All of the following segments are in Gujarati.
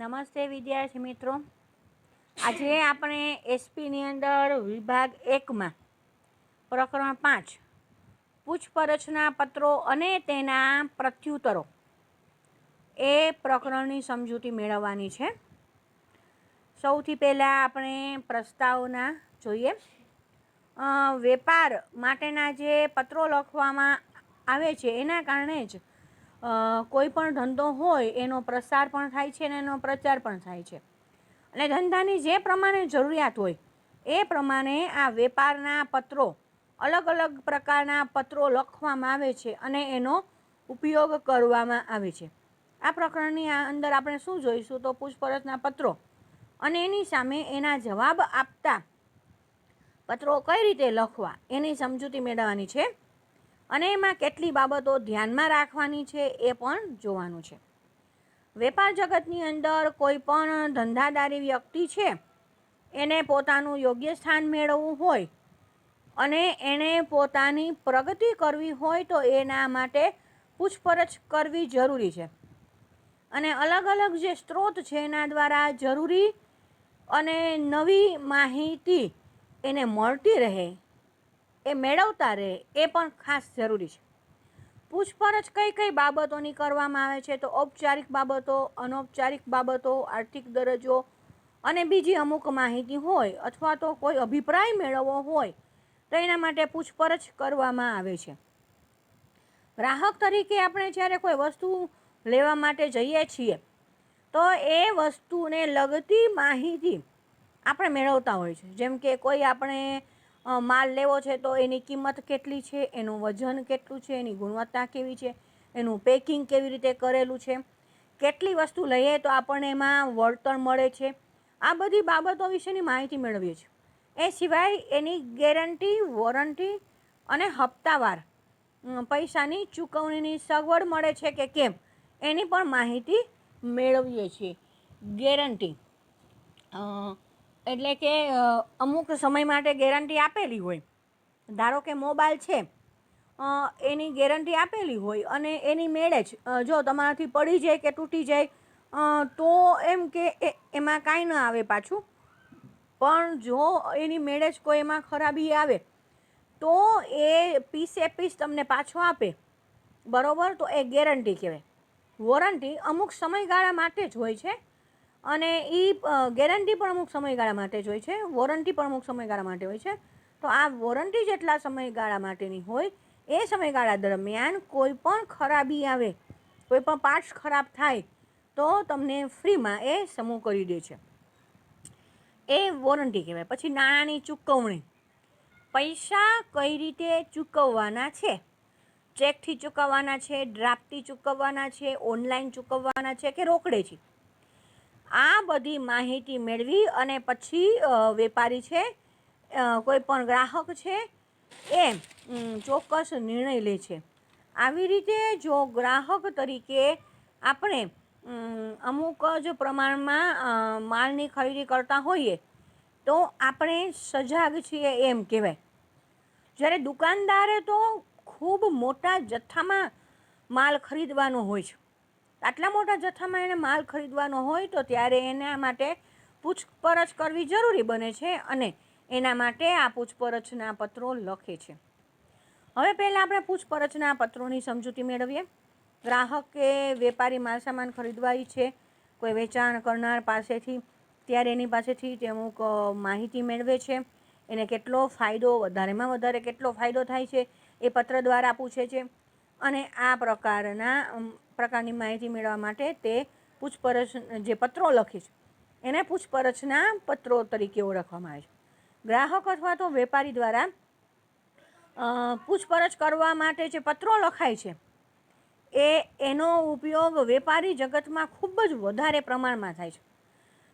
નમસ્તે વિદ્યાર્થી મિત્રો, આજે આપણે એસપીની અંદર વિભાગ 1માં પ્રકરણ 5 પૂછપરછના પત્રો અને તેના પ્રત્યુત્તરો એ પ્રકરણની સમજૂતી મેળવવાની છે. સૌથી પહેલાં આપણે પ્રસ્તાવના જોઈએ. વેપાર માટેના જે પત્રો લખવામાં આવે છે એના કારણે જ કોઈ પણ ધંધો હોય એનો પ્રસાર પણ થાય છે અને એનો પ્રચાર પણ થાય છે. અને ધંધાની જે પ્રમાણે જરૂરિયાત હોય એ પ્રમાણે આ વેપારના પત્રો, અલગ અલગ પ્રકારના પત્રો લખવામાં આવે છે અને એનો ઉપયોગ કરવામાં આવે છે. આ પ્રકરણની અંદર આપણે શું જોઈશું તો પૂછપરછના પત્રો અને એની સામે એના જવાબ આપતા પત્રો કઈ રીતે લખવા એની સમજૂતી મેળવવાની છે અને એમાં કેટલી બાબતો ધ્યાનમાં રાખવાની છે એ પણ જોવાનું છે. વેપાર જગતની અંદર કોઈ પણ ધંધાદારી વ્યક્તિ છે એને પોતાનું યોગ્ય સ્થાન મેળવવું હોય અને એને પોતાની પ્રગતિ કરવી હોય તો એના માટે પૂછપરછ કરવી જરૂરી છે. અને અલગ અલગ જે સ્ત્રોત છે એના દ્વારા જરૂરી અને નવી માહિતી એને મળતી રહે, એ મેળવતા રહે એ પણ ખાસ જરૂરી છે. પૂછપરછ કઈ કઈ બાબતોની કરવામાં આવે છે તો ઔપચારિક બાબતો, અનૌપચારિક બાબતો, આર્થિક દરજ્જો અને બીજી અમુક માહિતી હોય અથવા તો કોઈ અભિપ્રાય મેળવવો હોય તો એના માટે પૂછપરછ કરવામાં આવે છે. ગ્રાહક તરીકે આપણે જ્યારે કોઈ વસ્તુ લેવા માટે જઈએ છીએ તો એ વસ્તુને લગતી માહિતી આપણે મેળવતા હોય છે. જેમ કે કોઈ આપણે માલ લેવો છે તો એની કિંમત કેટલી છે, એનું વજન કેટલું છે, એની ગુણવત્તા કેવી છે, એનું પેકિંગ કેવી રીતે કરેલું છે, કેટલી વસ્તુ લઈએ તો આપણને એમાં વળતર મળે છે, આ બધી બાબતો વિશેની માહિતી મેળવીએ છીએ. એ સિવાય એની ગેરંટી, વોરંટી અને હપ્તાવાર પૈસાની ચૂકવણીની સગવડ મળે છે કે કેમ એની પણ માહિતી મેળવીએ છીએ. ગેરંટી એટલે કે અમુક સમય માટે ગેરંટી આપેલી હોય. ધારો કે મોબાઈલ છે, એની ગેરંટી આપેલી હોય અને એની મેળે જ જો તમારાથી પડી જાય કે તૂટી જાય તો એમ કે એમાં કાંઈ ન આવે પાછું. પણ જો એની મેળે જ કોઈ એમાં ખરાબી આવે તો એ પીસ તમને પાછો આપે, બરાબર, તો એ ગેરંટી કહેવાય. વોરંટી અમુક સમયગાળા માટે જ હોય છે અને એ ગેરંટી પણ અમુક સમયગાળા માટે જ હોય છે, વોરંટી પણ અમુક સમયગાળા માટે હોય છે. તો આ વોરંટી જેટલા સમયગાળા માટેની હોય એ સમયગાળા દરમિયાન કોઈ પણ ખરાબી આવે, કોઈ પણ પાર્ટ્સ ખરાબ થાય તો તમને ફ્રીમાં એ સમૂહ કરી દે છે, એ વોરંટી કહેવાય. પછી નાણાંની ચૂકવણી, પૈસા કઈ રીતે ચૂકવવાના છે, ચેકથી ચૂકવવાના છે, ડ્રાફ્ટથી ચૂકવવાના છે, ઓનલાઈન ચૂકવવાના છે કે રોકડેથી, આ બધી માહિતી મેળવી અને પછી વેપારી છે, કોઈ પણ ગ્રાહક છે એ ચોક્કસ નિર્ણય લે છે. આવી રીતે જો ગ્રાહક તરીકે આપણે અમુક જ પ્રમાણમાં માલની ખરીદી કરતા હોઈએ તો આપણે સજાગ છીએ એમ કહેવાય. જ્યારે દુકાનદારે તો ખૂબ મોટા જથ્થામાં માલ ખરીદવાનો હોય છે. આટલા મોટા જથ્થામાં એને માલ ખરીદવાનો હોય તો ત્યારે એના માટે પૂછપરછ કરવી જરૂરી બને છે અને એના માટે આ પૂછપરછના પત્રો લખે છે. હવે પહેલાં આપણે પૂછપરછના પત્રોની સમજૂતી મેળવીએ. ગ્રાહક કે વેપારી માલસામાન ખરીદવા ઈચ્છે કોઈ વેચાણ કરનાર પાસેથી, ત્યારે એની પાસેથી તે અમુક માહિતી મેળવે છે. એને કેટલો ફાયદો, વધારેમાં વધારે કેટલો ફાયદો થાય છે એ પત્ર દ્વારા પૂછે છે અને આ પ્રકારની માહિતી મેળવવા માટે તે પૂછપરછ જે પત્રો લખે છે એને પૂછપરછના પત્રો તરીકે ઓળખવામાં આવે છે. ગ્રાહક અથવા તો વેપારી દ્વારા પૂછપરછ કરવા માટે જે પત્રો લખાય છે એનો ઉપયોગ વેપારી જગતમાં ખૂબ જ વધારે પ્રમાણમાં થાય છે.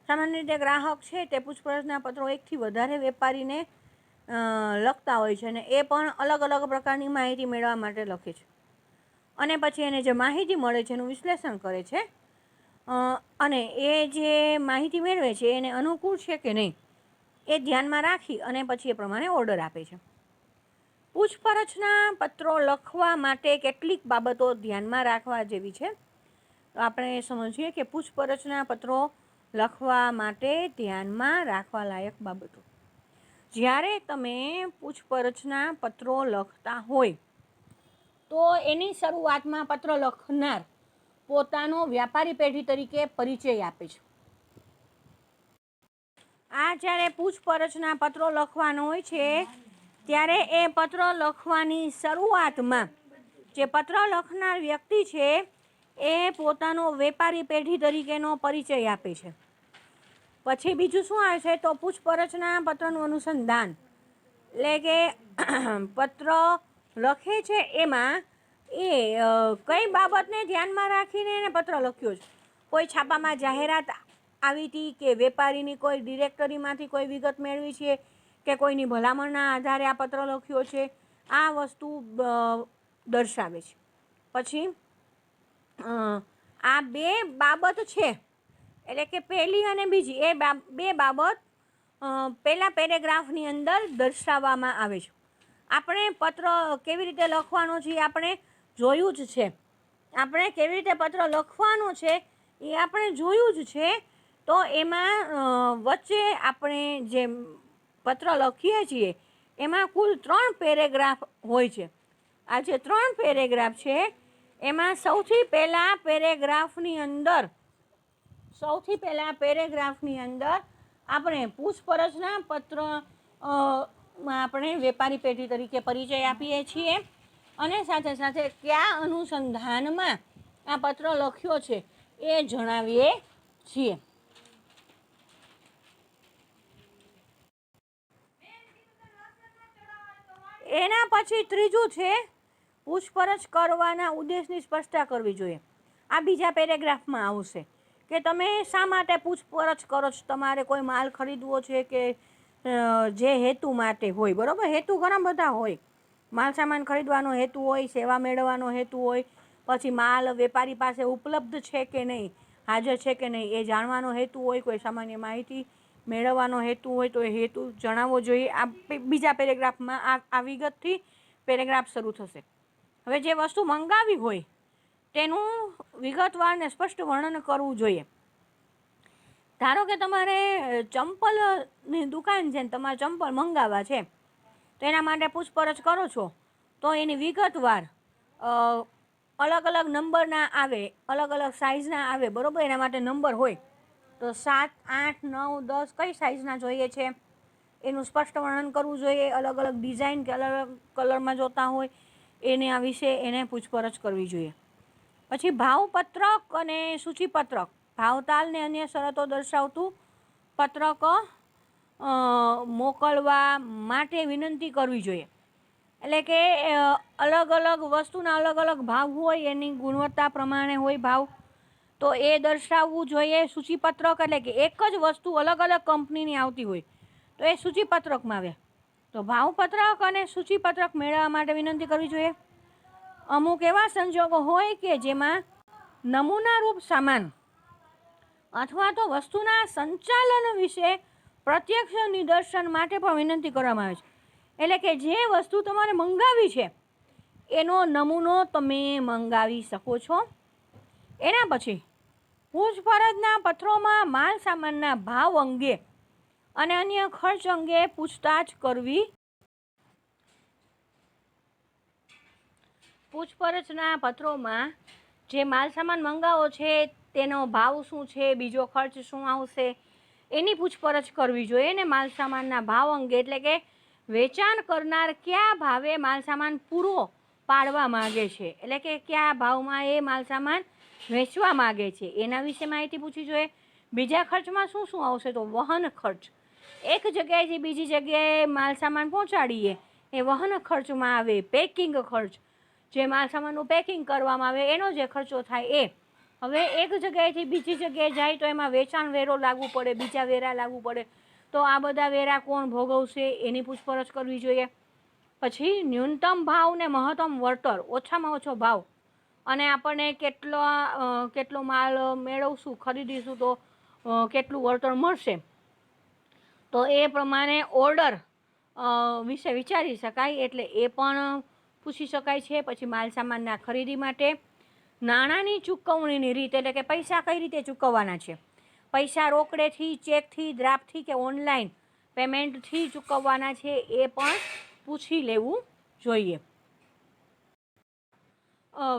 સામાન્ય રીતે ગ્રાહક છે તે પૂછપરછના પત્રો એકથી વધારે વેપારીને લખતા હોય છે અને એ પણ અલગ અલગ પ્રકારની માહિતી મેળવવા માટે લખે છે અને પછી એને જે માહિતી મળે છે એનું વિશ્લેષણ કરે છે અને એ જે માહિતી મેળવે છે એને અનુકૂળ છે કે નહીં એ ધ્યાનમાં રાખી અને પછી એ પ્રમાણે ઓર્ડર આપે છે. પૂછપરછના પત્રો લખવા માટે કેટલીક બાબતો ધ્યાનમાં રાખવા જેવી છે. તો આપણે સમજીએ કે પૂછપરછના પત્રો લખવા માટે ધ્યાનમાં રાખવા લાયક બાબતો. જ્યારે તમે પૂછપરછના પત્રો લખતા હોય તો એની શરૂઆતમાં પત્ર લખનાર પોતાનો વ્યાપારી પેઢી તરીકે પરિચય આપે છે. આ જ્યારે પૂછપરછના પત્રો લખવાનો હોય છે ત્યારે એ પત્ર લખવાની શરૂઆતમાં જે પત્ર લખનાર વ્યક્તિ છે એ પોતાનો વેપારી પેઢી તરીકેનો પરિચય આપે છે. પછી બીજું શું આવે છે તો પૂછપરછના પત્રનું અનુસંધાન, એટલે કે પત્ર લખે છે એમાં એ કઈ બાબતને ધ્યાનમાં રાખીને એને પત્ર લખ્યો છે. કોઈ છાપામાં જાહેરાત આવી હતી કે વેપારીની કોઈ ડિરેક્ટરીમાંથી કોઈ વિગત મેળવી છે કે કોઈની ભલામણના આધારે આ પત્ર લખ્યો છે, આ વસ્તુ દર્શાવે છે. પછી આ બે બાબત છે, એટલે કે પહેલી અને બીજી એ બે બાબત પહેલા પેરેગ્રાફની અંદર દર્શાવવામાં આવે છે. આપણે પત્ર કેવી રીતે લખવાનો છે એ આપણે જોયું જ છે. આપણે કેવી રીતે પત્ર લખવાનો છે એ આપણે જોયું જ છે. તો એમાં વચ્ચે આપણે જે પત્ર લખીએ છીએ એમાં કુલ 3 પેરેગ્રાફ હોય છે. આ જે 3 પેરેગ્રાફ છે એમાં સૌથી પહેલા પેરેગ્રાફની અંદર આપણે પૂછપરછના પત્ર આપણે વેપારી પેઢી તરીકે પરિચય આપીએ છીએ અને સાથે સાથે કયા અનુસંધાનમાં આ પત્ર લખ્યો છે એ જણાવીએ છીએ. એના પછી ત્રીજું છે પૂછપરછ કરવાના ઉદ્દેશની સ્પષ્ટતા કરવી જોઈએ. આ બીજા પેરેગ્રાફમાં આવશે કે તમે શા માટે પૂછપરછ કરો છો. તમારે કોઈ માલ ખરીદવો છે કે જે હેતુ માટે હોય, બરાબર. હેતુ ઘણા બધા હોય. માલ સામાન ખરીદવાનો હેતુ હોય, સેવા મેળવવાનો હેતુ હોય, પછી માલ વેપારી પાસે ઉપલબ્ધ છે કે નહીં, હાજર છે કે નહીં એ જાણવાનો હેતુ હોય, કોઈ સામાન્ય માહિતી મેળવવાનો હેતુ હોય તો એ હેતુ જણાવવો જોઈએ. આ બીજા પેરેગ્રાફમાં આ વિગતથી પેરેગ્રાફ શરૂ થશે. હવે જે વસ્તુ મંગાવી હોય તેનું વિગતવાર ને સ્પષ્ટ વર્ણન કરવું જોઈએ. ધારો કે તમારે ચંપલની દુકાન છે ને તમારે ચંપલ મંગાવવા છે તો એના માટે પૂછપરછ કરો છો તો એની વિગતવાર અલગ અલગ નંબરના આવે, અલગ અલગ સાઇઝના આવે, બરાબર. એના માટે નંબર હોય તો 7, 8, 9, 10 કઈ સાઇઝના જોઈએ છે એનું સ્પષ્ટ વર્ણન કરવું જોઈએ. અલગ અલગ ડિઝાઇન કે અલગ અલગ કલરમાં જોતા હોય એના વિશે એને પૂછપરછ કરવી જોઈએ. પછી ભાવપત્રક અને સૂચિપત્રક, ભાવતાલ ને અન્ય શરતો દર્શાવતું પત્રક મોકલવા માટે વિનંતી કરવી જોઈએ. એટલે કે અલગ અલગ વસ્તુના અલગ અલગ ભાવ હોય, એની ગુણવત્તા પ્રમાણે હોય ભાવ, તો એ દર્શાવવું જોઈએ. સૂચિપત્રક એટલે કે એક જ વસ્તુ અલગ અલગ કંપનીની આવતી હોય તો એ સૂચિપત્રકમાં આવે. તો ભાવપત્રક અને સૂચિપત્રક મેળવવા માટે વિનંતી કરવી જોઈએ. અમુક એવા સંજોગો હોય કે જેમાં નમૂનારૂપ સામાન અથવા તો વસ્તુના સંચાલન વિશે પ્રત્યક્ષ નિદર્શન માટે પણ વિનંતી કરવામાં આવે છે. એટલે કે જે વસ્તુ તમારે મંગાવી છે એનો નમૂનો તમે મંગાવી શકો છો. એના પછી પૂછપરછના પત્રોમાં માલ સામાનના ભાવ અંગે અને અન્ય ખર્ચ અંગે પૂછતાછ કરવી. પૂછપરછના પત્રોમાં જે માલ સામાન મંગાવો છે તેનો ભાવ શું છે, બીજો ખર્ચ શું આવશે એની પૂછપરછ કરવી જોઈએ. ને માલ સામાનના ભાવ અંગે એટલે કે વેચાણ કરનાર કયા ભાવે માલ સામાન પૂરો પાડવા માગે છે, એટલે કે કયા ભાવમાં એ માલ સામાન વેચવા માગે છે એના વિશે માહિતી પૂછવી જોઈએ. બીજા ખર્ચમાં શું શું આવશે તો વહન ખર્ચ, એક જગ્યાએથી બીજી જગ્યાએ માલ સામાન પહોંચાડીએ એ વહન ખર્ચમાં આવે. પેકિંગ ખર્ચ, જે માલ સામાનનું પેકિંગ કરવામાં આવે એનો જે ખર્ચો થાય એ. હવે એક જગ્યાએથી બીજી જગ્યાએ જાય તો એમાં વેચાણ વેરો લાગુ પડે, બીજા વેરા લાગુ પડે, તો આ બધા વેરા કોણ ભોગવશે એની પૂછપરછ કરવી જોઈએ. પછી ન્યૂનતમ ભાવ ને મહત્તમ વળતર, ઓછામાં ઓછો ભાવ અને આપણને કેટલો માલ મેળવશું, ખરીદીશું તો કેટલું વળતર મળશે, તો એ પ્રમાણે ઓર્ડર વિશે વિચારી શકાય, એટલે એ પણ પૂછી શકાય છે. પછી માલ સામાનના ખરીદી માટે નાણાંની ચૂકવણીની રીત એટલે કે પૈસા કઈ રીતે ચૂકવવાના છે, પૈસા રોકડેથી, ચેકથી, ડ્રાફ્ટથી કે ઓનલાઈન પેમેન્ટથી ચૂકવવાના છે એ પણ પૂછી લેવું જોઈએ.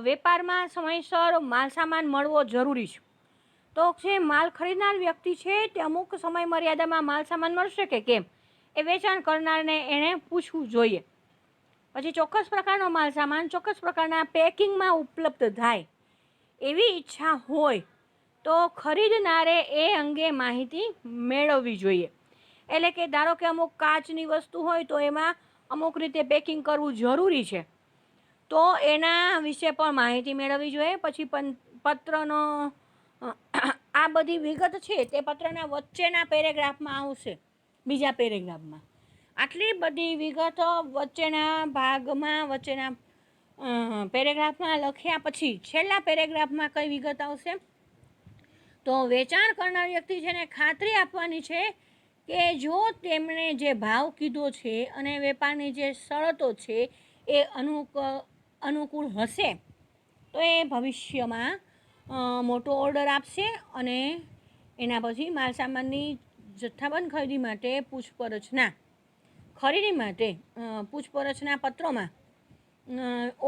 વેપારમાં સમયસર માલસામાન મળવો જરૂરી છે. તો જે માલ ખરીદનાર વ્યક્તિ છે તે અમુક સમય મર્યાદામાં માલસામાન મળશે કે કેમ એ વેચાણ કરનારને એણે પૂછવું જોઈએ. પછી ચોક્કસ પ્રકારનો માલસામાન ચોક્કસ પ્રકારના પેકિંગમાં ઉપલબ્ધ થાય એવી ઈચ્છા હોય તો ખરીદનારે એ અંગે માહિતી મેળવવી જોઈએ. એટલે કે ધારો કે અમુક કાચની વસ્તુ હોય તો એમાં અમુક રીતે પેકિંગ કરવું જરૂરી છે, તો એના વિશે પણ માહિતી મેળવવી જોઈએ. પછી પત્રનો આ બધી વિગત છે તે પત્રના વચ્ચેના પેરેગ્રાફમાં આવશે, બીજા પેરેગ્રાફમાં આટલી બધી વિગતો વચ્ચેના ભાગમાં, વચ્ચેના પેરેગ્રાફમાં લખ્યા પછી છેલ્લા પેરેગ્રાફમાં કઈ વિગત આવશે, તો વેચાણ કરનાર વ્યક્તિ છે ને ખાતરી આપવાની છે કે જો તેમણે જે ભાવ કીધો છે અને વેપારની જે શરતો છે એ અનુકૂળ હશે તો એ ભવિષ્યમાં મોટો ઓર્ડર આપશે અને એના પછી માલસામાનની જથ્થાબંધ ખરીદી માટે પૂછપરછના પત્રોમાં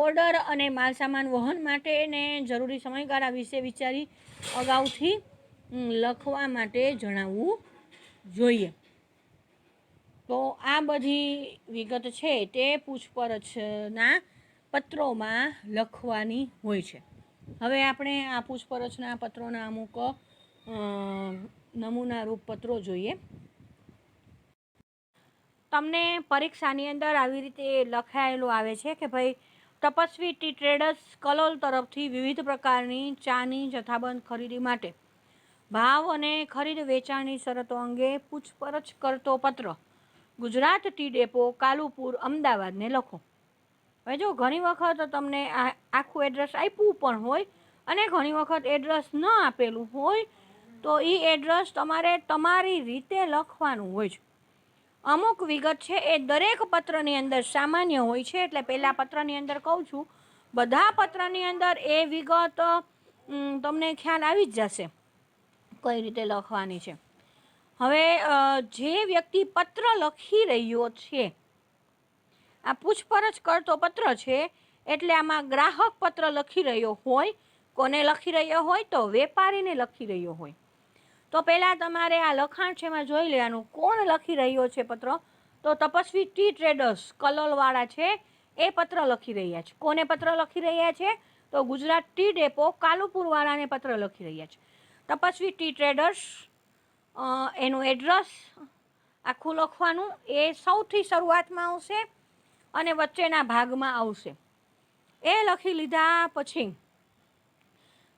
ઓર્ડર અને માલસામાન વહન માટેને જરૂરી સમયગાળા વિશે વિચારી અગાઉથી લખવા માટે જણાવવું જોઈએ. તો આ બધી વિગત છે તે પૂછપરછના પત્રોમાં લખવાની હોય છે. હવે આપણે આ પૂછપરછના પત્રોના અમુક નમૂનારૂપ પત્રો જોઈએ. તમને પરીક્ષાની અંદર આવી રીતે લખાયેલું આવે છે કે ભાઈ તપસ્વી ટી ટ્રેડર્સ કલોલ તરફથી વિવિધ પ્રકારની ચાની જથ્થાબંધ ખરીદી માટે ભાવ અને ખરીદ વેચાણની શરતો અંગે પૂછપરછ કરતો પત્ર ગુજરાત ટી ડેપો, કાલુપુર, અમદાવાદને લખો. હવે જો ઘણી વખત તમને આખું એડ્રેસ આપ્યું પણ હોય અને ઘણી વખત એડ્રેસ ન આપેલું હોય તો એ એડ્રેસ તમારે તમારી રીતે લખવાનું હોય છે. અમુક વિગત છે એ દરેક પત્રની અંદર સામાન્ય હોય છે, એટલે પહેલાં પત્રની અંદર કહું છું, બધા પત્રની અંદર એ વિગત તમને ખ્યાલ આવી જ જશે કઈ રીતે લખવાની છે. હવે જે વ્યક્તિ પત્ર લખી રહ્યો છે, આ પૂછપરછ કરતો પત્ર છે એટલે આમાં ગ્રાહક પત્ર લખી રહ્યો હોય. કોને લખી રહ્યો હોય? તો વેપારીને લખી રહ્યો હોય. તો પહેલાં તમારે આ લખાણ છે એમાં જોઈ લેવાનું કોણ લખી રહ્યો છે પત્ર, તો તપસ્વી ટી ટ્રેડર્સ કલોલવાળા છે એ પત્ર લખી રહ્યા છે. કોને પત્ર લખી રહ્યા છે? તો ગુજરાત ટી ડેપો કાલુપુરવાળાને પત્ર લખી રહ્યા છે. તપસ્વી ટી ટ્રેડર્સ એનું એડ્રેસ આખું લખવાનું, એ સૌથી શરૂઆતમાં આવશે અને વચ્ચેના ભાગમાં આવશે. એ લખી લીધા પછી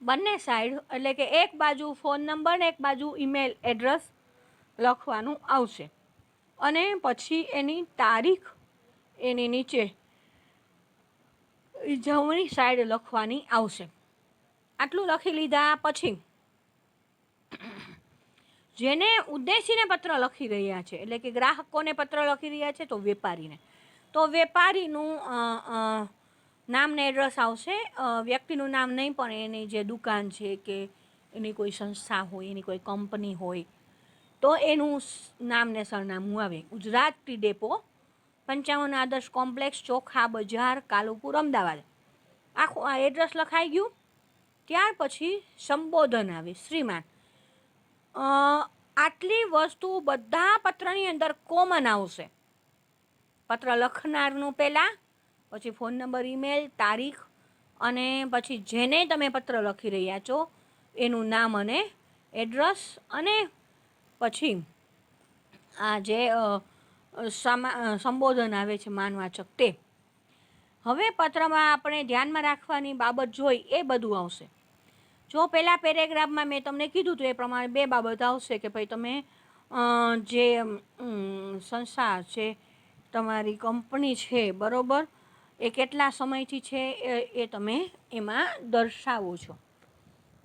બંને સાઈડ એટલે કે એક બાજુ ફોન નંબર ને એક બાજુ ઈમેલ એડ્રેસ લખવાનું આવશે અને પછી એની તારીખ એની નીચે જમણી સાઈડ લખવાની આવશે. આટલું લખી લીધા પછી જેને ઉદ્દેશીને પત્ર લખી રહ્યા છે એટલે કે ગ્રાહકોને પત્ર લખી રહ્યા છે તો વેપારીને, તો વેપારીનું નામ ને એડ્રેસ આવશે. વ્યક્તિનું નામ નહીં પણ એની જે દુકાન છે કે એની કોઈ સંસ્થા હોય, એની કોઈ કંપની હોય તો એનું નામ ને સરનામું આવે. ગુજરાત ટી ડેપો, 55 આદર્શ કોમ્પ્લેક્સ, ચોખા બજાર, કાલુપુર, અમદાવાદ. આખું આ એડ્રેસ લખાઈ ગયું. ત્યાર પછી સંબોધન આવે, શ્રીમાન. આટલી વસ્તુ બધા પત્રની અંદર કોમન આવશે. પત્ર લખનારનું પહેલાં, પછી ફોન નંબર, ઈમેલ, તારીખ અને પછી જેને તમે પત્ર લખી રહ્યા છો એનું નામ અને એડ્રેસ અને પછી આ જે સંબોધન આવે છે માનવાચક તે. હવે પત્રમાં આપણે ધ્યાનમાં રાખવાની બાબત જોઈ એ બધું આવશે. જો પહેલાં પેરેગ્રાફમાં મેં તમને કીધું હતું એ પ્રમાણે બે બાબત આવશે કે ભાઈ તમે જે સંસ્થા છે, તમારી કંપની છે, બરાબર, એ કેટલા સમયથી છે એ તમે એમાં દર્શાવો છો.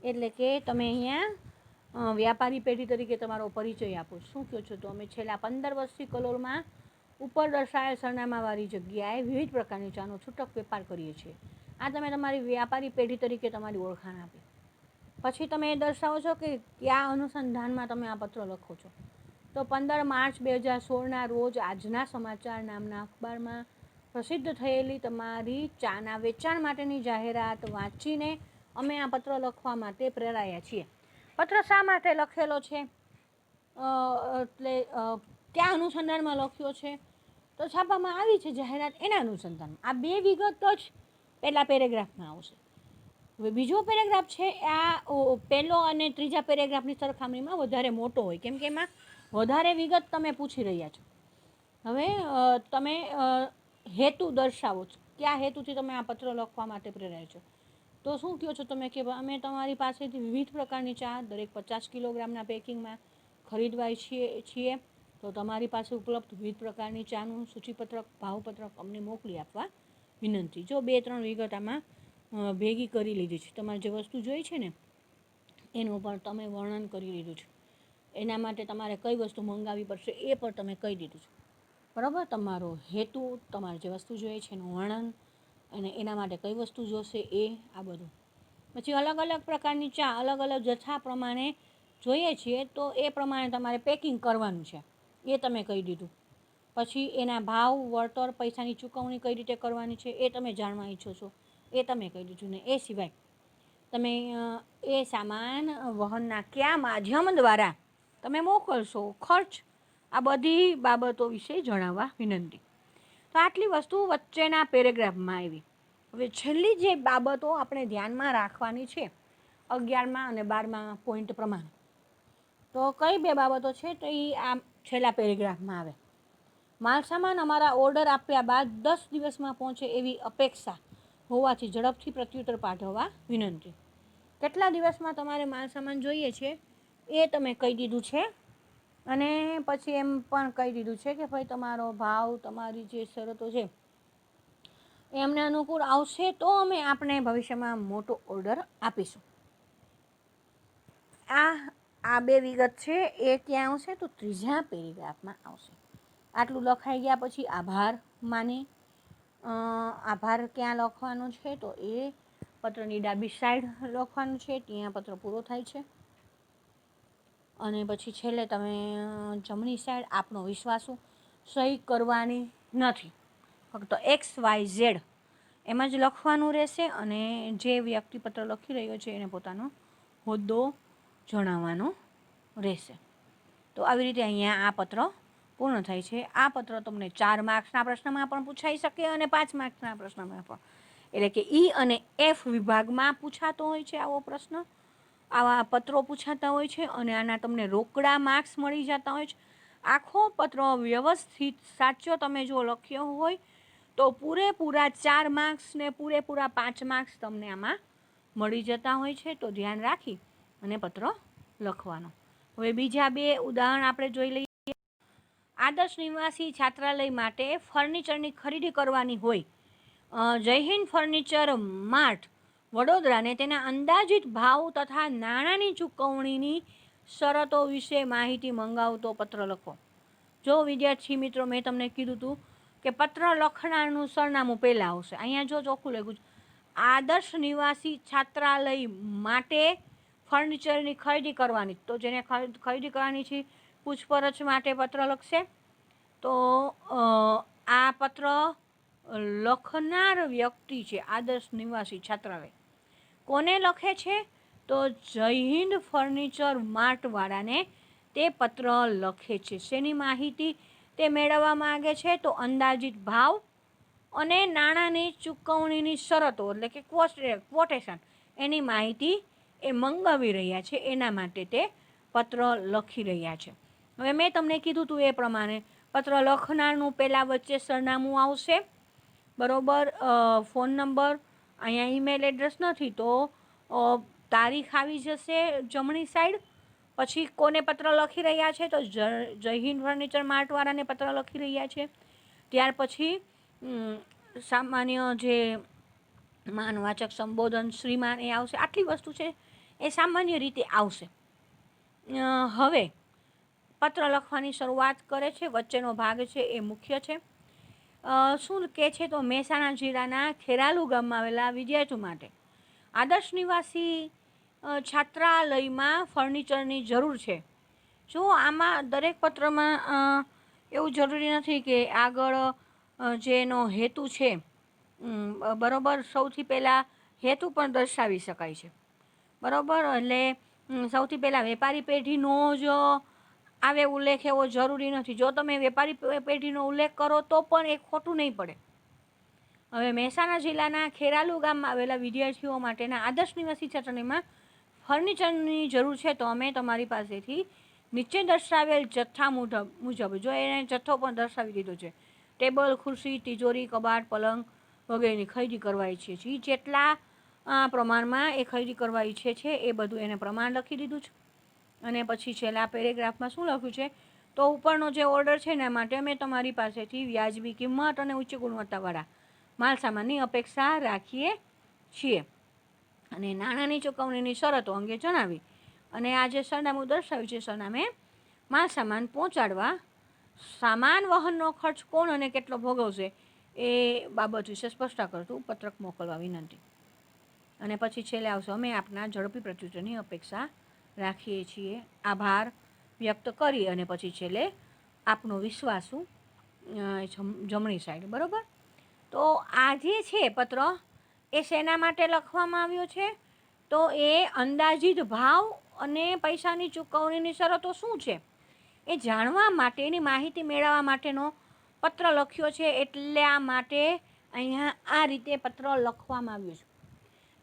એટલે કે તમે અહીંયા વ્યાપારી પેઢી તરીકે તમારો પરિચય આપો. શું કહો છો? તો અમે છેલ્લા 15 વર્ષથી કલોલમાં ઉપર દર્શાવેલ સરનામાવાળી જગ્યાએ વિવિધ પ્રકારની ચાનો છૂટક વેપાર કરીએ છીએ. આ તમે તમારી વ્યાપારી પેઢી તરીકે તમારી ઓળખાણ આપી. પછી તમે એ દર્શાવો છો કે કયા અનુસંધાનમાં તમે આ પત્ર લખો છો. તો 15 માર્ચ 2016ના રોજ આજના સમાચાર નામના અખબારમાં પ્રસિદ્ધ થયેલી તમારી ચાના વેચાણ માટેની જાહેરાત વાંચીને અમે આ પત્ર લખવા માટે પ્રેરાયા છીએ. પત્ર શા માટે લખેલો છે, એટલે કયા અનુસંધાનમાં લખ્યો છે, તો છાપવામાં આવી છે જાહેરાત એના અનુસંધાનમાં. આ 2 વિગત જ પહેલા પેરેગ્રાફમાં આવશે. હવે બીજો પેરેગ્રાફ છે, આ પહેલો અને ત્રીજા પેરેગ્રાફની સરખામણીમાં વધારે મોટો હોય, કેમ કે એમાં વધારે વિગત તમે પૂછી રહ્યા છો. હવે તમે હેતુ દર્શાવો છો, કયા હેતુથી તમે આ પત્ર લખવા માટે પ્રેરાય છો. તો શું કહો છો તમે કે અમે તમારી પાસેથી વિવિધ પ્રકારની ચા દરેક 50 કિલોગ્રામના પેકિંગમાં ખરીદવાય છીએ, તો તમારી પાસે ઉપલબ્ધ વિવિધ પ્રકારની ચાનું સૂચિપત્રક, ભાવપત્રક અમને મોકલી આપવા વિનંતી. જો 2-3 વિગત આમાં ભેગી કરી લીધી છે. તમારે જે વસ્તુ જોઈ છે ને એનું પણ તમે વર્ણન કરી લીધું છે. એના માટે તમારે કઈ વસ્તુ મંગાવવી પડશે એ પણ તમે કહી દીધું છે. બરાબર, તમારો હેતુ, તમારે જે વસ્તુ જોઈએ છે એનું વર્ણન અને એના માટે કઈ વસ્તુ જોશે એ, આ બધું. પછી અલગ અલગ પ્રકારની ચા અલગ અલગ જથ્થા પ્રમાણે જોઈએ છીએ, તો એ પ્રમાણે તમારે પેકિંગ કરવાનું છે એ તમે કહી દીધું. પછી એના ભાવ, વળતર, પૈસાની ચૂકવણી કઈ રીતે કરવાની છે એ તમે જાણવા ઈચ્છો છો, એ તમે કહી દીધું. ને એ સિવાય તમે એ સામાન વહનના કયા માધ્યમ દ્વારા તમે મોકલશો, ખર્ચ, આ બધી બાબતો વિશે જણાવવા વિનંતી. તો આટલી વસ્તુ વચ્ચેના પેરેગ્રાફમાં આવી. હવે છેલ્લી જે બાબતો આપણે ધ્યાનમાં રાખવાની છે 11મા અને 12મા પોઈન્ટ પ્રમાણે, તો કઈ 2 બાબતો છે, તો એ આ છેલ્લા પેરેગ્રાફમાં આવે. માલસામાન અમારા ઓર્ડર આપ્યા બાદ 10 દિવસમાં પહોંચે એવી અપેક્ષા હોવાથી ઝડપથી પ્રત્યુત્તર પાઠવવા વિનંતી. કેટલા દિવસમાં તમારે માલસામાન જોઈએ છે એ તમે કહી દીધું છે. અને પછી એમ પણ કહી દીધું છે કે ભાઈ તમારો ભાવ, તમારી જે શરતો છે એમને અનુકૂળ આવશે તો અમે આપણે ભવિષ્યમાં મોટો ઓર્ડર આપીશું. આ 2 વિગત છે એ ક્યાં આવશે, તો ત્રીજા પેરેગ્રાફમાં આવશે. આટલું લખાઈ ગયા પછી આભાર માની, આભાર ક્યાં લખવાનો છે, તો એ પત્રની ડાબી સાઈડ લખવાનું છે, ત્યાં પત્ર પૂરો થાય છે. અને પછી છેલ્લે તમે જમણી સાઈડ આપનો વિશ્વાસુ સહી કરવાની નથી, ફક્ત XYZ એમ જ લખવાનું રહેશે. અને જે વ્યક્તિ પત્ર લખી રહ્યો છે એને પોતાનો હોદ્દો જણાવવાનો રહેશે. તો આવી રીતે અહીંયા આ પત્ર પૂર્ણ થાય છે. આ પત્ર તમને 4 માર્ક્સના પ્રશ્નમાં પણ પૂછાઈ શકે અને 5 માર્ક્સના પ્રશ્નમાં પણ. એટલે કે E અને F વિભાગમાં પૂછાતો હોય છે આવો પ્રશ્ન, આવા પત્રો પૂછાતા હોય છે અને આના તમને રોકડા માર્ક્સ મળી જતા હોય છે. આખો પત્ર વ્યવસ્થિત સાચો તમે જો લખ્યો હોય તો પૂરેપૂરા 4 માર્ક્સ ને પૂરેપૂરા 5 માર્ક્સ તમને આમાં મળી જતા હોય છે. તો ધ્યાન રાખી અને પત્ર લખવાનો. હવે બીજા 2 ઉદાહરણ આપણે જોઈ લઈએ. આદર્શ નિવાસી છાત્રાલય માટે ફર્નિચરની ખરીદી કરવાની હોય, જય હિન્દ ફર્નિચર માર્ટ વડોદરાને તેના અંદાજિત ભાવ તથા નાણાંની ચૂકવણીની શરતો વિશે માહિતી મંગાવતો પત્ર લખો. જો વિદ્યાર્થી મિત્રો, મેં તમને કીધું હતું કે પત્ર લખનારનું સરનામું પહેલાં આવશે. અહીંયા જો ચોખ્ખું લખ્યું છે આદર્શ નિવાસી છાત્રાલય માટે ફર્નિચરની ખરીદી કરવાની, તો જેને ખરીદી કરવાની છે પૂછપરછ માટે પત્ર લખશે. તો આ પત્ર લખનાર વ્યક્તિ છે આદર્શ નિવાસી છાત્રાલય. કોને લખે છે, તો જય હિન્દ ફર્નિચર માર્ટવાળાને તે પત્ર લખે છે. શેની માહિતી તે મેળવવા માગે છે, તો અંદાજિત ભાવ અને નાણાંની ચૂકવણીની શરતો, એટલે કે ક્વોટેશન, એની માહિતી એ મંગાવી રહ્યા છે. એના માટે તે પત્ર લખી રહ્યા છે. હવે મેં તમને કીધું હતું એ પ્રમાણે પત્ર લખનારનું પહેલાં વચ્ચે સરનામું આવશે, બરાબર, ફોન નંબર, અહીંયા ઈમેલ એડ્રેસ નથી તો તારીખ આવી જશે જમણી સાઈડ. પછી કોને પત્ર લખી રહ્યા છે, તો જય હિન્દ ફર્નિચર માર્ટવાળાને પત્ર લખી રહ્યા છે. ત્યાર પછી સામાન્ય જે માનવાચક સંબોધન શ્રીમાન એ આવશે. આટલી વસ્તુ છે એ સામાન્ય રીતે આવશે. હવે પત્ર લખવાની શરૂઆત કરે છે, વચ્ચેનો ભાગ છે એ મુખ્ય છે. શું કહે છે તો મહેસાણા જિલ્લાના ખેરાલુ ગામમાં આવેલા વિદ્યાર્થીઓ માટે આદર્શ નિવાસી છાત્રાલયમાં ફર્નિચરની જરૂર છે. જો આમાં દરેક પત્રમાં એવું જરૂરી નથી કે આગળ જેનો હેતુ છે બરાબર, સૌથી પહેલાં હેતુ પણ દર્શાવી શકાય છે બરાબર. એટલે સૌથી પહેલાં વેપારી પેઢીનો જ આવે ઉલ્લેખ એવો જરૂરી નથી. જો તમે વેપારી પેઢીનો ઉલ્લેખ કરો તો પણ એ ખોટું નહીં પડે. હવે મહેસાણા જિલ્લાના ખેરાલુ ગામમાં આવેલા વિદ્યાર્થીઓ માટેના આદર્શ નિવાસી છાત્રાલયમાં ફર્નિચરની જરૂર છે. તો અમે તમારી પાસેથી નીચે દર્શાવેલ જથ્થા મુજબ જો એને જથ્થો પણ દર્શાવી દીધો છે, ટેબલ, ખુરશી, તિજોરી, કબાટ, પલંગ વગેરેની ખરીદી કરવા ઈચ્છીએ છીએ. જેટલા પ્રમાણમાં એ ખરીદી કરવા ઈચ્છે છે એ બધું એને પ્રમાણ લખી દીધું છે. અને પછી છેલ્લા પેરેગ્રાફમાં શું લખ્યું છે તો ઉપરનો જે ઓર્ડર છે એના માટે અમે તમારી પાસેથી વ્યાજબી કિંમત અને ઉચ્ચ ગુણવત્તાવાળા માલસામાનની અપેક્ષા રાખીએ છીએ અને નાણાંની ચૂકવણીની શરતો અંગે જણાવી અને આ જે સરનામું દર્શાવ્યું છે સરનામે માલસામાન પહોંચાડવા સામાન વહનનો ખર્ચ કોણ અને કેટલો ભોગવશે એ બાબત વિશે સ્પષ્ટતા કરતું પત્રક મોકલવા વિનંતી. અને પછી છેલ્લે આવશે અમે આપના ઝડપી પ્રત્યુત્તરની અપેક્ષા રાખીએ છીએ, આભાર વ્યક્ત કરી અને પછી છેલ્લે આપનો વિશ્વાસુ જમણી સાઈડ બરાબર. તો આ જે છે પત્ર એ શેના માટે લખવામાં આવ્યો છે તો એ અંદાજિત ભાવ અને પૈસાની ચૂકવણીની શરતો શું છે એ જાણવા માટે, એની માહિતી મેળવવા માટેનો પત્ર લખ્યો છે. એટલા માટે અહીંયા આ રીતે પત્ર લખવામાં આવ્યું છે.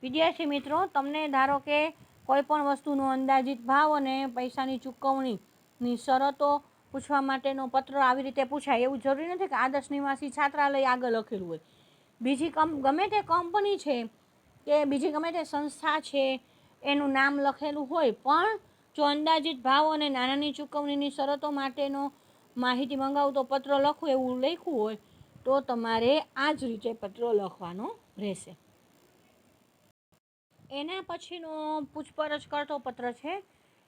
વિદ્યાર્થી મિત્રો, તમને ધારો કે કોઈ પણ વસ્તુનો અંદાજિત ભાવ અને પૈસાની ચૂકવણીની શરતો પૂછવા માટેનો પત્ર આવી રીતે પૂછાય એવું જરૂરી નથી કે આદર્શ નિવાસી છાત્રાલય આગળ લખેલું હોય. બીજી ગમે તે કંપની છે કે બીજી ગમે તે સંસ્થા છે એનું નામ લખેલું હોય, પણ જો અંદાજિત ભાવ અને નાણાંની ચૂકવણીની શરતો માટેનો માહિતી મંગાવતો પત્ર લખવું એવું લખ્યું હોય તો તમારે આ જ રીતે પત્ર લખવાનો રહેશે. એના પછીનો પૂછપરછ કરતો પત્ર છે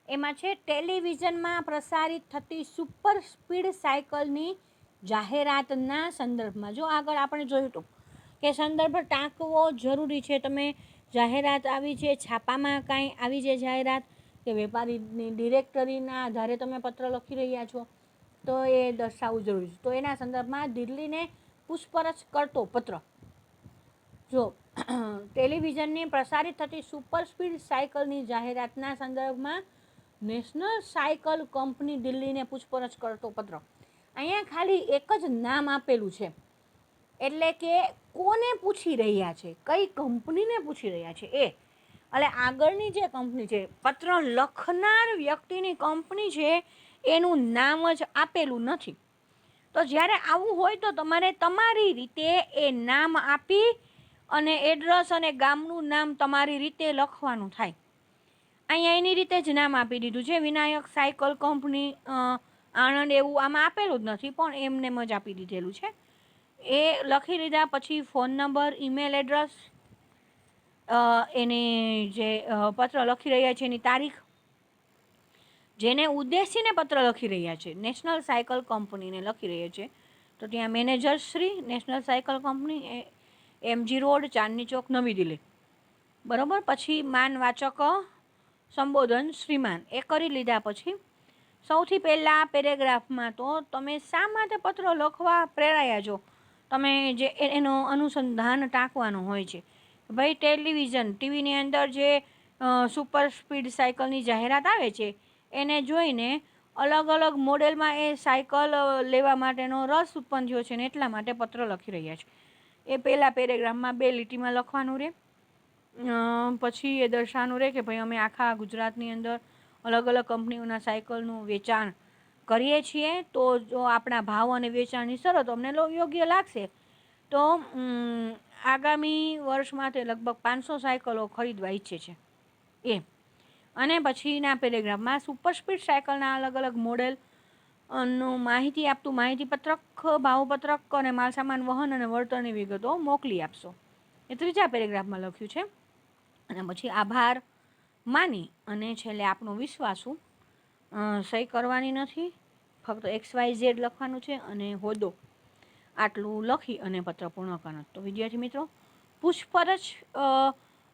એમાં છે ટેલિવિઝનમાં પ્રસારિત થતી સુપર સ્પીડ સાયકલની જાહેરાતના સંદર્ભમાં. જો આગળ આપણે જોયું હતું કે સંદર્ભ ટાંકવો જરૂરી છે. તમે જાહેરાત આવી છે, છાપામાં કાંઈ આવી છે જાહેરાત કે વેપારીની ડિરેક્ટરીના આધારે તમે પત્ર લખી રહ્યા છો તો એ દર્શાવવું જરૂરી છે. તો એના સંદર્ભમાં દિલ્હીને પૂછપરછ કરતો પત્ર. જો ટેલિવિઝનની પ્રસારિત થતી સુપર સ્પીડ સાયકલની જાહેરાતના સંદર્ભમાં નેશનલ સાયકલ કંપની દિલ્હીને પૂછપરછ કરતો પત્ર. અહીંયા ખાલી એક જ નામ આપેલું છે, એટલે કે કોને પૂછી રહ્યા છે, કઈ કંપનીને પૂછી રહ્યા છે એ. એટલે આગળની જે કંપની છે, પત્ર લખનાર વ્યક્તિની કંપની છે એનું નામ જ આપેલું નથી. તો જ્યારે આવું હોય તો તમારે તમારી રીતે એ નામ આપી અને એડ્રેસ અને ગામનું નામ તમારી રીતે લખવાનું થાય. અહીંયા એની રીતે જ નામ આપી દીધું છે, વિનાયક સાયકલ કંપની આણંદ, એવું આમાં આપેલું જ નથી પણ એમને જ આપી દીધેલું છે. એ લખી લીધા પછી ફોન નંબર, ઈમેલ એડ્રેસ, એને જે પત્ર લખી રહ્યા છે એની તારીખ, જેને ઉદ્દેશીને પત્ર લખી રહ્યા છે, નેશનલ સાયકલ કંપનીને લખી રહ્યા છે તો ત્યાં manager Shri, national cycle company, MG road, Chandni Chowk, નવી દિલ્હી બરાબર. પછી માનવાચક સંબોધન શ્રીમાન એ કરી લીધા પછી સૌથી પહેલાં પેરેગ્રાફમાં તો તમે શા માટે પત્ર લખવા પ્રેરાયા છો, તમે જે એનો અનુસંધાન ટાંકવાનું હોય છે. ભાઈ ટેલિવિઝન, ટીવીની અંદર જે સુપર સ્પીડ સાયકલની જાહેરાત આવે છે એને જોઈને અલગ અલગ મોડેલમાં એ સાયકલ લેવા માટેનો રસ ઉત્પન્ન થયો છે ને એટલા માટે પત્ર લખી રહ્યા છે. એ પહેલાં પેરેગ્રાફમાં 2 લીટીમાં લખવાનું રહે. પછી એ દર્શાવવાનું રહે કે ભાઈ અમે આખા ગુજરાતની અંદર અલગ અલગ કંપનીઓના સાયકલનું વેચાણ કરીએ છીએ, તો જો આપણા ભાવ અને વેચાણની શરતો અમને યોગ્ય લાગશે તો આગામી વર્ષમાં તે લગભગ 500 સાયકલો ખરીદવા ઈચ્છે છે એ. અને પછીના પેરેગ્રાફમાં સુપર સ્પીડ સાયકલના અલગ અલગ મોડેલ નું માહિતી આપતું માહિતીપત્રક, ભાવપત્રક અને માલસામાન વહન અને વળતરની વિગતો મોકલી આપશો. એ ત્રીજા પેરેગ્રાફમાં લખ્યું છે. અને પછી આભાર માની અને છેલ્લે આપનો વિશ્વાસુ, સહી કરવાની નથી, ફક્ત XYZ લખવાનું છે અને હોદ્દો આટલું લખી અને પત્ર પૂર્ણ કરવાનું. તો વિદ્યાર્થી મિત્રો, પૂછપરછ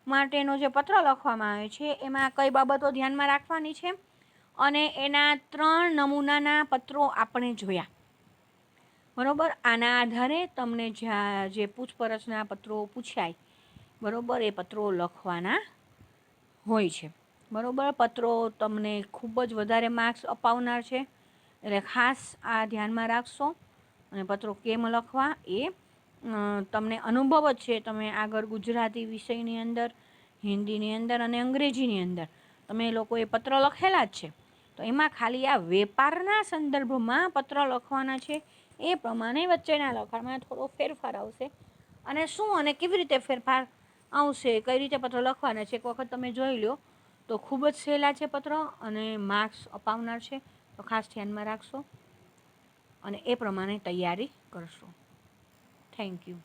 માટેનો જે પત્ર લખવામાં આવે છે એમાં કઈ બાબતો ધ્યાનમાં રાખવાની છે અને એના 3 નમૂનાના પત્રો આપણે જોયા, બરાબર. આના આધારે તમને જે પૂછપરછના પત્રો પૂછાય, બરાબર, એ પત્રો લખવાના હોય છે, બરાબર. પત્રો તમને ખૂબ જ વધારે માર્ક્સ અપાવનાર છે, એટલે ખાસ આ ધ્યાનમાં રાખશો. અને પત્રો કેમ લખવા એ તમને અનુભવ જ છે. તમે આગળ ગુજરાતી વિષયની અંદર, હિન્દીની અંદર અને અંગ્રેજીની અંદર તમે લોકોએ પત્ર લખેલા જ છે. તો એમાં ખાલી આ વેપારના સંદર્ભમાં પત્ર લખવાના છે, એ પ્રમાણે વચ્ચેના લખાણમાં થોડો ફેરફાર આવશે. અને શું અને કેવી રીતે ફેરફાર આવશે, કઈ રીતે પત્ર લખવાના છે, એક વખત તમે જોઈ લો તો ખૂબ જ સહેલા છે પત્ર અને માર્ક્સ અપાવનાર છે. તો ખાસ ધ્યાનમાં રાખશો અને એ પ્રમાણે તૈયારી કરશો. Thank you.